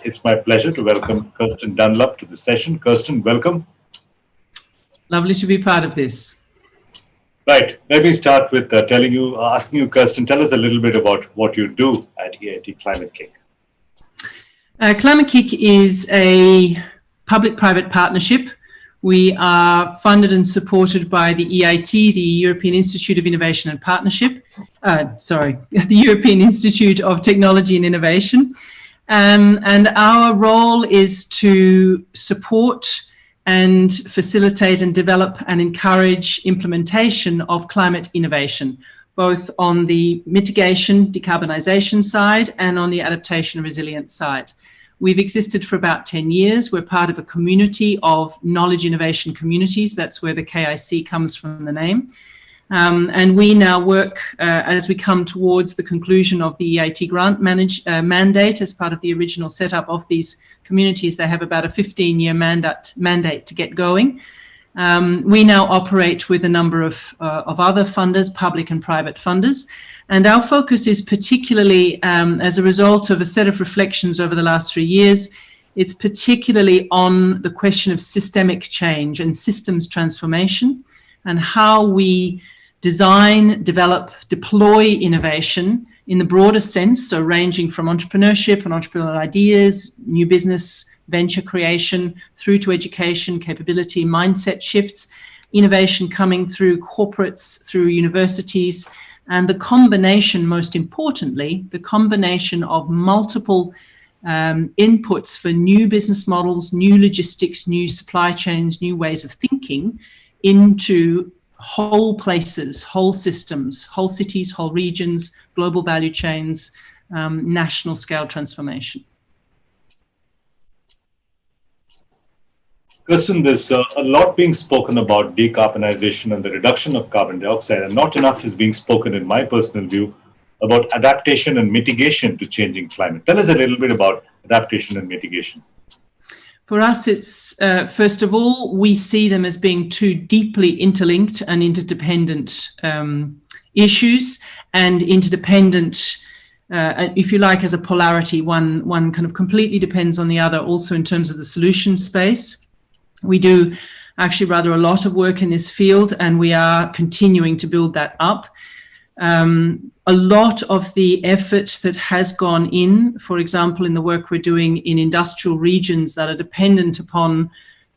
It's my pleasure to welcome Kirsten Dunlop to the session. Kirsten, welcome. Lovely to be part of this. Right. Let me start with asking you, Kirsten, tell us a little bit about what you do at EIT Climate-KIC. ClimateKIC is a public-private partnership. We are funded and supported by the EIT, the European Institute of Innovation and Partnership. The European Institute of Technology and Innovation. And our role is to support and facilitate and develop and encourage implementation of climate innovation, both on the mitigation, decarbonisation side and on the adaptation and resilience side. We've existed for about 10 years. We're part of a community of knowledge innovation communities. That's where the KIC comes from, the name. And we now work as we come towards the conclusion of the EIT grant mandate as part of the original setup of these communities. They have about a 15-year mandate to get going. We now operate with a number of other funders, public and private funders. And our focus is particularly, as a result of a set of reflections over the last 3 years, it's particularly on the question of systemic change and systems transformation and how we design, develop, deploy innovation in the broader sense, so ranging from entrepreneurship and entrepreneurial ideas, new business, venture creation, through to education, capability, mindset shifts, innovation coming through corporates, through universities, and the combination, most importantly, the combination of multiple inputs for new business models, new logistics, new supply chains, new ways of thinking into whole places, whole systems, whole cities, whole regions, global value chains, national scale transformation. Kirsten, there's a lot being spoken about decarbonization and the reduction of carbon dioxide, and not enough is being spoken, in my personal view, about adaptation and mitigation to changing climate. Tell us a little bit about adaptation and mitigation. For us, it's, first of all, we see them as being two deeply interlinked and interdependent issues, and interdependent, if you like, as a polarity. One kind of completely depends on the other, also in terms of the solution space. We do actually rather a lot of work in this field, and we are continuing to build that up. A lot of the effort that has gone in, for example, in the work we're doing in industrial regions that are dependent upon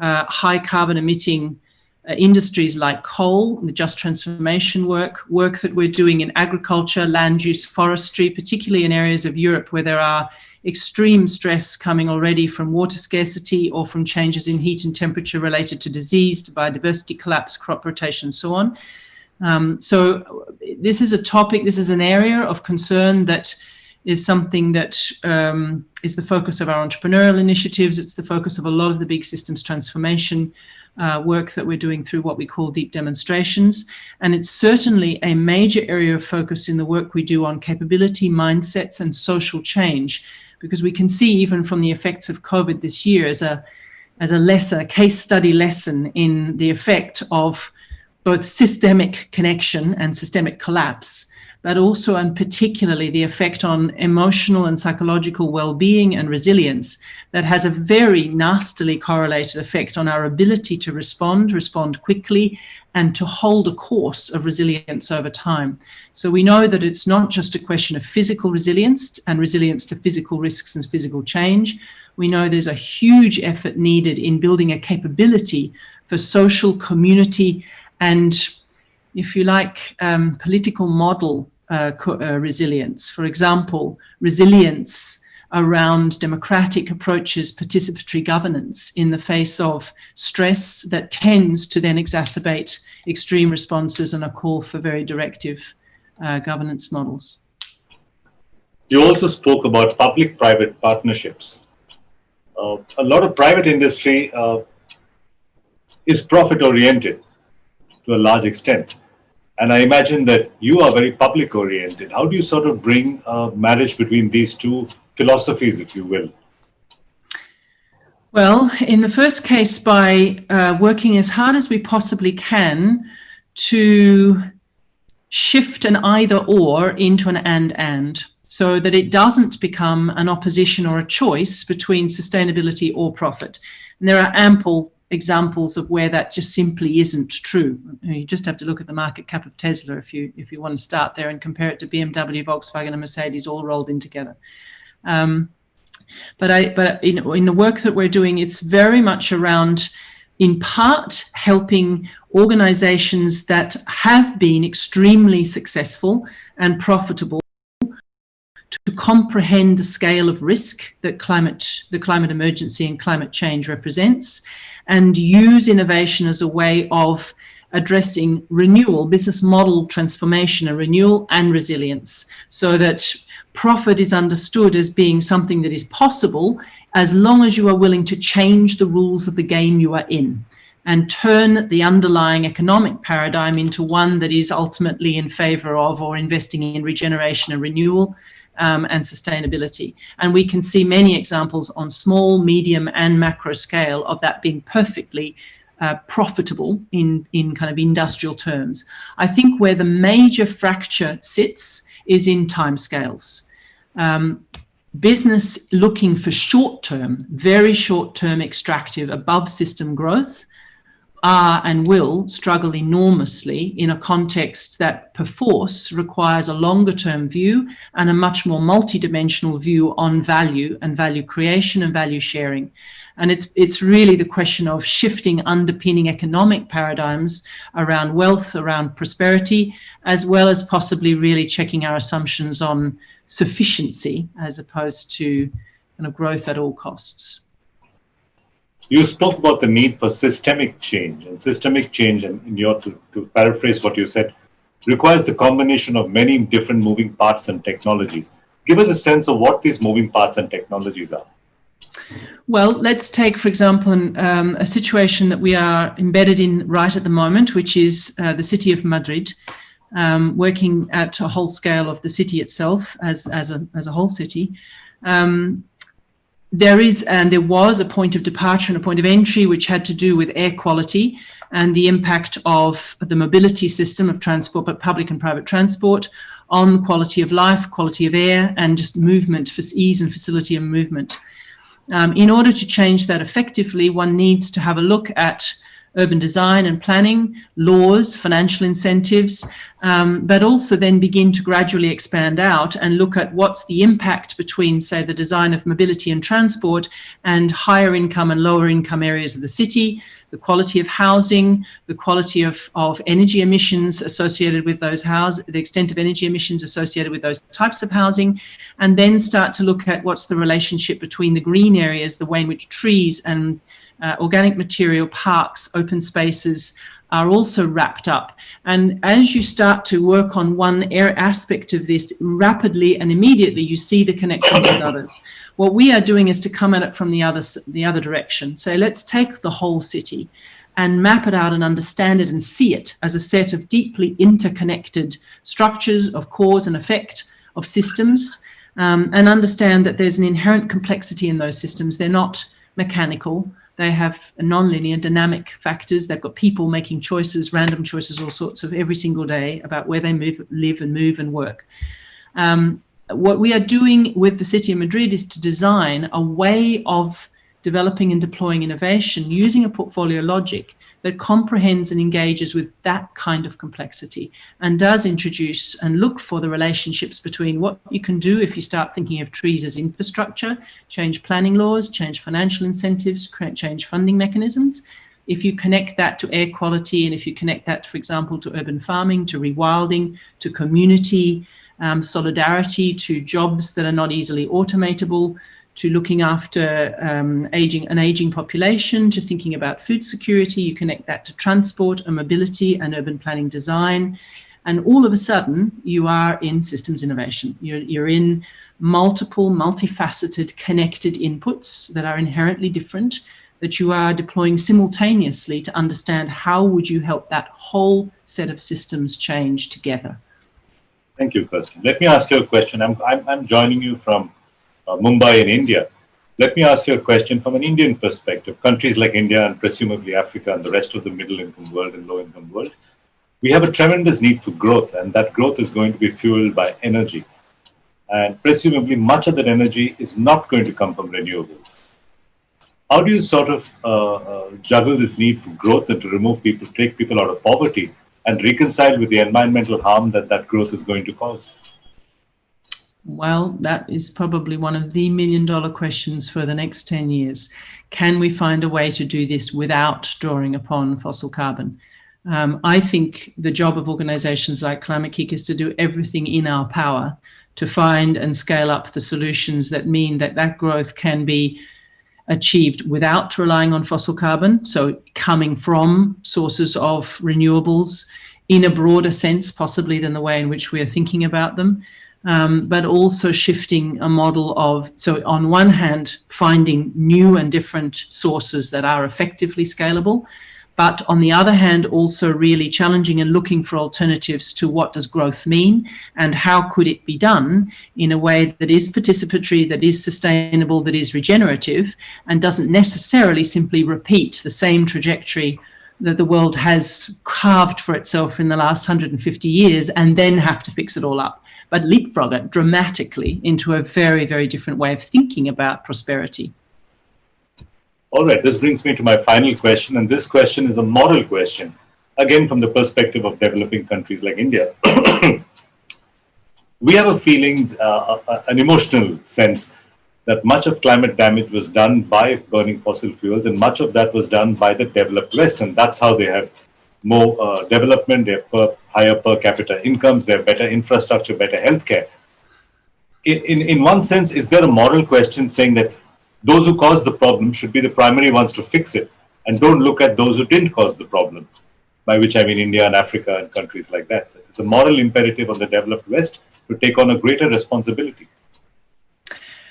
high carbon emitting industries like coal, the just transformation work that we're doing in agriculture, land use, forestry, particularly in areas of Europe where there are extreme stress coming already from water scarcity or from changes in heat and temperature related to disease, to biodiversity collapse, crop rotation, and so on. So this is a topic, this is an area of concern that is something that is the focus of our entrepreneurial initiatives. It's the focus of a lot of the big systems transformation work that we're doing through what we call deep demonstrations. And it's certainly a major area of focus in the work we do on capability, mindsets, and social change, because we can see even from the effects of COVID this year as a case study lesson in the effect of both systemic connection and systemic collapse, but also and particularly the effect on emotional and psychological well-being and resilience that has a very nastily correlated effect on our ability to respond quickly, and to hold a course of resilience over time. So we know that it's not just a question of physical resilience and resilience to physical risks and physical change. We know there's a huge effort needed in building a capability for social, community, and, if you like, political model resilience. For example, resilience around democratic approaches, participatory governance in the face of stress that tends to then exacerbate extreme responses and a call for very directive governance models. You also spoke about public-private partnerships. A lot of private industry is profit-oriented to a large extent. And I imagine that you are very public-oriented. How do you sort of bring a marriage between these two philosophies, if you will? Well, in the first case, by working as hard as we possibly can to shift an either or into an and. so that it doesn't become an opposition or a choice between sustainability or profit. And there are ample examples of where that just simply isn't true. You just have to look at the market cap of Tesla if you want to start there and compare it to BMW, Volkswagen and Mercedes all rolled in together. But in the work that we're doing, it's very much around, in part, helping organizations that have been extremely successful and profitable to comprehend the scale of risk that the climate emergency and climate change represents, and use innovation as a way of addressing renewal, business model transformation and renewal and resilience, so that profit is understood as being something that is possible as long as you are willing to change the rules of the game you are in and turn the underlying economic paradigm into one that is ultimately in favor of or investing in regeneration and renewal and sustainability. And we can see many examples on small, medium and macro scale of that being perfectly profitable in kind of industrial terms. I think where the major fracture sits is in timescales. Business looking for short-term, very short-term extractive above system growth are and will struggle enormously in a context that perforce requires a longer-term view and a much more multidimensional view on value and value creation and value sharing. And it's really the question of shifting underpinning economic paradigms around wealth, around prosperity, as well as possibly really checking our assumptions on sufficiency as opposed to kind of growth at all costs. You spoke about the need for systemic change, and systemic change, and to paraphrase what you said, requires the combination of many different moving parts and technologies. Give us a sense of what these moving parts and technologies are. Well, let's take, for example, a situation that we are embedded in right at the moment, which is the city of Madrid, working at a whole scale of the city itself as a whole city. There was a point of departure and a point of entry which had to do with air quality and the impact of the mobility system of transport, but public and private transport, on quality of life, quality of air, and just movement, for ease and facility of movement. In order to change that effectively, one needs to have a look at urban design and planning, laws, financial incentives, but also then begin to gradually expand out and look at what's the impact between, say, the design of mobility and transport and higher income and lower income areas of the city, the quality of housing, the quality of energy emissions associated with those houses, the extent of energy emissions associated with those types of housing, and then start to look at what's the relationship between the green areas, the way in which trees and organic material, parks, open spaces are also wrapped up. And as you start to work on one aspect of this rapidly and immediately, you see the connections with others. What we are doing is to come at it from the other direction. So let's take the whole city and map it out and understand it and see it as a set of deeply interconnected structures of cause and effect of systems, and understand that there's an inherent complexity in those systems. They're not mechanical. They have non-linear dynamic factors. They've got people making choices, random choices, all sorts of every single day about where they live and move and work. What we are doing with the City of Madrid is to design a way of developing and deploying innovation using a portfolio logic that comprehends and engages with that kind of complexity and does introduce and look for the relationships between what you can do if you start thinking of trees as infrastructure, change planning laws, change financial incentives, change funding mechanisms. If you connect that to air quality, and if you connect that, for example, to urban farming, to rewilding, to community solidarity, to jobs that are not easily automatable, to looking after an aging population, to thinking about food security, you connect that to transport and mobility and urban planning design. And all of a sudden, you are in systems innovation. You're in multiple, multifaceted, connected inputs that are inherently different, that you are deploying simultaneously to understand how would you help that whole set of systems change together. Thank you, Kirsten. Let me ask you a question. I'm joining you from Mumbai in India. Let me ask you a question from an Indian perspective. Countries like India and presumably Africa and the rest of the middle-income world and low-income world, we have a tremendous need for growth, and that growth is going to be fueled by energy. and presumably much of that energy is not going to come from renewables. How do you sort of juggle this need for growth and to remove people, take people out of poverty, and reconcile with the environmental harm that that growth is going to cause? Well, that is probably one of the million-dollar questions for the next 10 years. Can we find a way to do this without drawing upon fossil carbon? I think the job of organizations like Climate-KIC is to do everything in our power to find and scale up the solutions that mean that that growth can be achieved without relying on fossil carbon, so coming from sources of renewables in a broader sense, possibly than the way in which we are thinking about them, but also shifting a model of, so on one hand, finding new and different sources that are effectively scalable, but on the other hand, also really challenging and looking for alternatives to what does growth mean and how could it be done in a way that is participatory, that is sustainable, that is regenerative, and doesn't necessarily simply repeat the same trajectory that the world has carved for itself in the last 150 years and then have to fix it all up, but leapfrog it dramatically into a very, very different way of thinking about prosperity. All right, this brings me to my final question, and this question is a moral question, again from the perspective of developing countries like India. We have a feeling, an emotional sense, that much of climate damage was done by burning fossil fuels, and much of that was done by the developed West, and that's how they have more development, they have higher per capita incomes, they have better infrastructure, better healthcare. In one sense, is there a moral question saying that those who caused the problem should be the primary ones to fix it, and don't look at those who didn't cause the problem, by which I mean India and Africa and countries like that? It's a moral imperative on the developed West to take on a greater responsibility.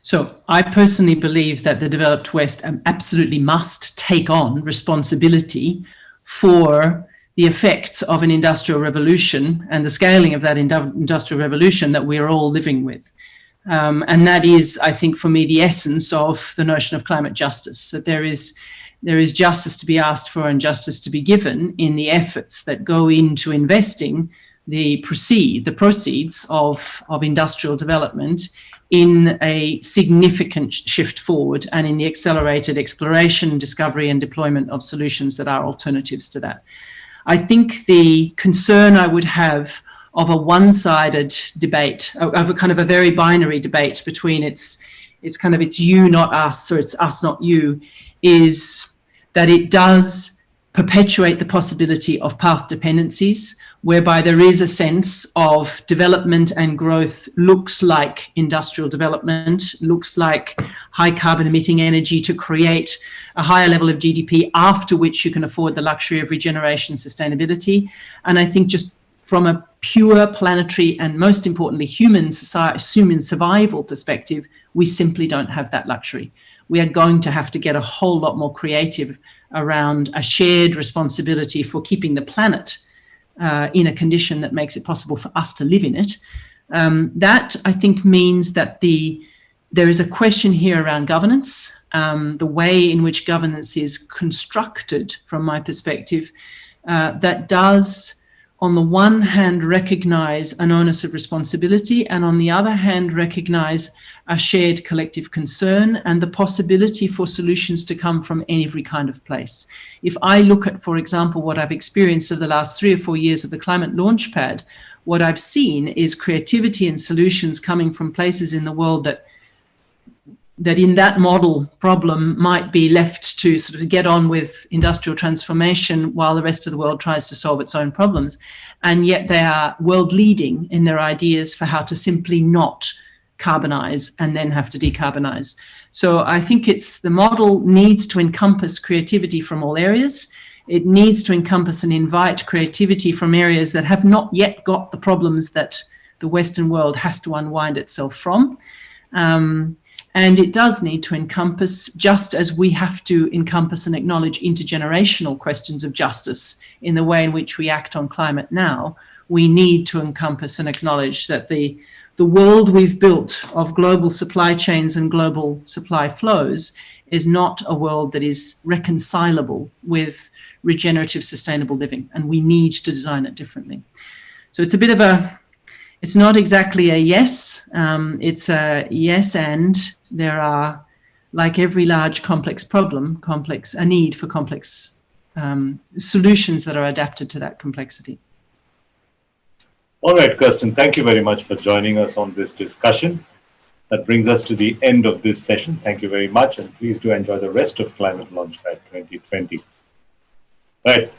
So I personally believe that the developed West absolutely must take on responsibility for the effects of an industrial revolution and the scaling of that industrial revolution that we're all living with. And that is, I think, for me, the essence of the notion of climate justice, that there is justice to be asked for and justice to be given in the efforts that go into investing the proceeds of industrial development in a significant shift forward and in the accelerated exploration, discovery and deployment of solutions that are alternatives to that. I think the concern I would have of a one-sided debate, of a kind of a very binary debate between it's you, not us, or it's us, not you, is that it does perpetuate the possibility of path dependencies, whereby there is a sense of development and growth looks like industrial development, looks like high carbon emitting energy to create a higher level of GDP, after which you can afford the luxury of regeneration and sustainability. And I think just from a pure planetary and most importantly human survival perspective, we simply don't have that luxury. We are going to have to get a whole lot more creative around a shared responsibility for keeping the planet in a condition that makes it possible for us to live in it. That, I think, means that there is a question here around governance, the way in which governance is constructed, from my perspective, that does, on the one hand, recognize an onus of responsibility, and on the other hand, recognize a shared collective concern and the possibility for solutions to come from every kind of place. If I look at, for example, what I've experienced over the last 3 or 4 years of the ClimateLaunchpad, what I've seen is creativity and solutions coming from places in the world that in that model problem might be left to sort of get on with industrial transformation while the rest of the world tries to solve its own problems. And yet they are world leading in their ideas for how to simply not carbonize and then have to decarbonize. So I think the model needs to encompass creativity from all areas. It needs to encompass and invite creativity from areas that have not yet got the problems that the Western world has to unwind itself from. And it does need to encompass, just as we have to encompass and acknowledge intergenerational questions of justice in the way in which we act on climate now, we need to encompass and acknowledge that the world we've built of global supply chains and global supply flows is not a world that is reconcilable with regenerative, sustainable living, and we need to design it differently. So it's a bit of It's not exactly a yes. It's a yes, and there are, like every large complex problem, a need for complex solutions that are adapted to that complexity. All right, Kirsten, thank you very much for joining us on this discussion. That brings us to the end of this session. Thank you very much, and please do enjoy the rest of Climate Launchpad 2020. Right,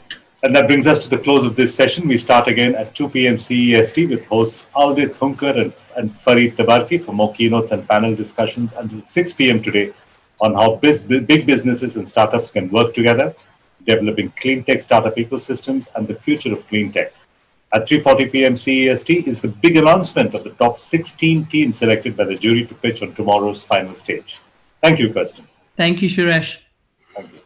and that brings us to the close of this session. We start again at 2 p.m. CEST with hosts Aldith Hunker and Fareed Tabarki for more keynotes and panel discussions until 6 p.m. today on how big businesses and startups can work together, developing clean tech startup ecosystems and the future of clean tech. At 3:40 p.m. CEST is the big announcement of the top 16 teams selected by the jury to pitch on tomorrow's final stage. Thank you, Kirsten. Thank you, Suresh. Thank you.